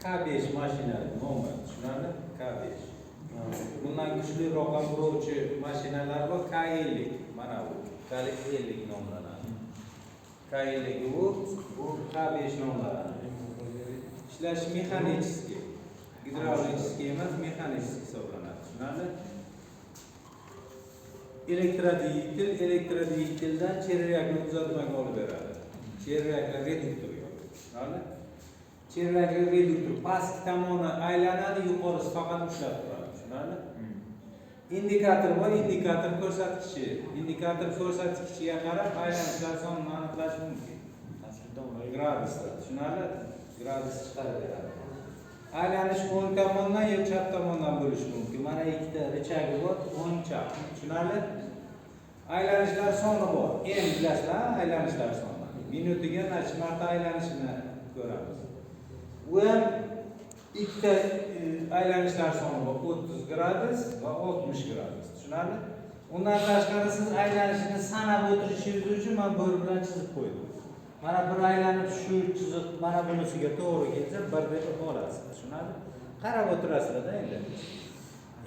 K5 mashina nomi tushunarli? K5. Bundan kuchli raqam uruvchi mashinalar bor. K50 mana bu. K50 nomlanadi. K50 bu K5 nomlanadi. İşlash mexanicheskiy. Gidravlicheskiy emas, mexanicheskiy hisoblanadi. Tushunarli? Elektrodvigateldan cherryakni uzatmaga olib beradi. Cherryaklar reduktor yo'q. Tushunarli? Cherryaklar reduktor pastki tomoni aylanadi, yuqorisi faqat ushlab turadi. Tushunarli? Indikator bor, indikator ko'rsatkichi. Indikator ko'rsatkichiga qarab aylanishlar sonini aniqlash mumkin. Gradusda, tushunarli? Gradus chiqarib beradi. Aylanish o'ng tomondan yoki chap tomondan bo'lishi mumkin. Mana ikkita richagi bor, o'ng chap. Tushunarli? Aylanishlar soni bor. M bilasizlar, aylanishlar soni. Minutiga necha marta aylanishini ko'ramiz. Bu ham ikkita aylanishlar soni bor, 30 gradus va 60 gradus. Tushunarli? Undan tashqari siz aylanishini sanab o'tirishingiz uchun men bo'ri bilan chizib qo'ydim. Mana bir aylanib shu chiziq mana bunisiga to'g'ri kelsa, bir deb olasiz. Tushunarli? Qarab o'tirasizlar-da endi.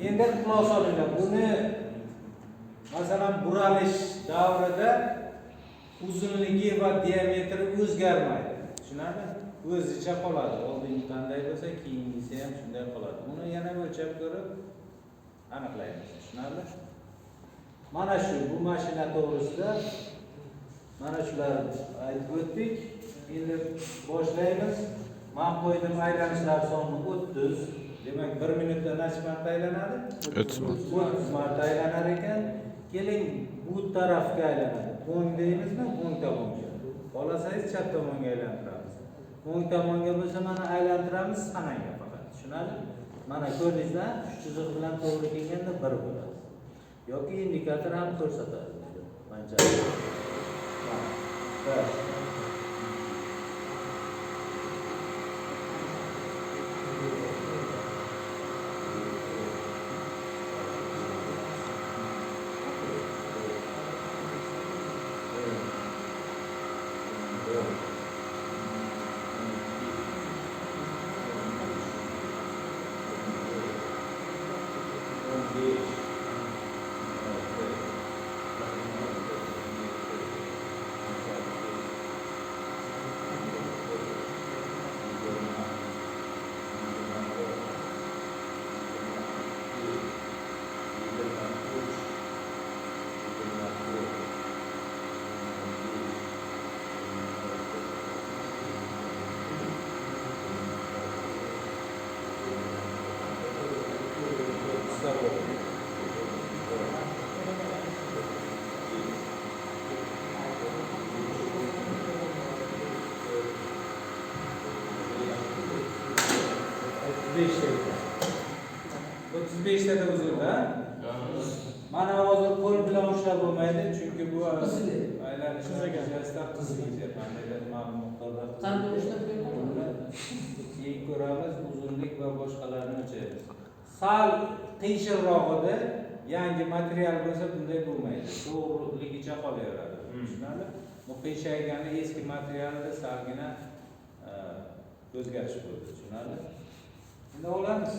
Endi xulosa olinglar. Buni masalan buralish davrida uzunligi va diametri o'zgarmaydi. Tushunarli? O'zicha qoladi. Oldingi qanday bo'lsa, keyingisi ham shunday qoladi. Buni yana o'lchab ko'rib aniqlaymiz. Tushunarli? Mana shu bu mashina to'g'risida mana shularni aytib o'tdik. Endi boshlaymiz. Men qo'ydim aylanishlar soni 30. Demak 1 minutda necha marta aylanadi? 30 marta aylanar ekan. Keling bu tarafga aylanadi. O'ng deymizmi? O'ng tomonga. Xohlasangiz chap tomonga aylantiramiz. O'ng tomonga bo'lsa mana aylantiramiz sananga faqat. Tushunarli? Mana ko'rdingizlar, shu chiziq bilan to'g'ri kelganda 1 bo'ladi. Yoki indikator ham ko'rsatadi. Mancha. Mana. Beşte de uzunlar. Mana hozir qo'l bilan ushlab bo'lmaydi, chunki bu aylanishlar kechasida qiziydi. Qandaydir ma'lum miqdorda qanday ushlab qo'yadi? Keyin ko'ramiz, uzunlik va boshqalarni o'lchaymiz. Sal qiyinchirog'ida yangi material bo'lsa bunday bo'lmaydi. To'g'riligicha qolaveradi. Tushunarli? Bu qiyshaygani eski materialda salgina o'zgarish bo'ldi. Tushunarli? Endi olamiz.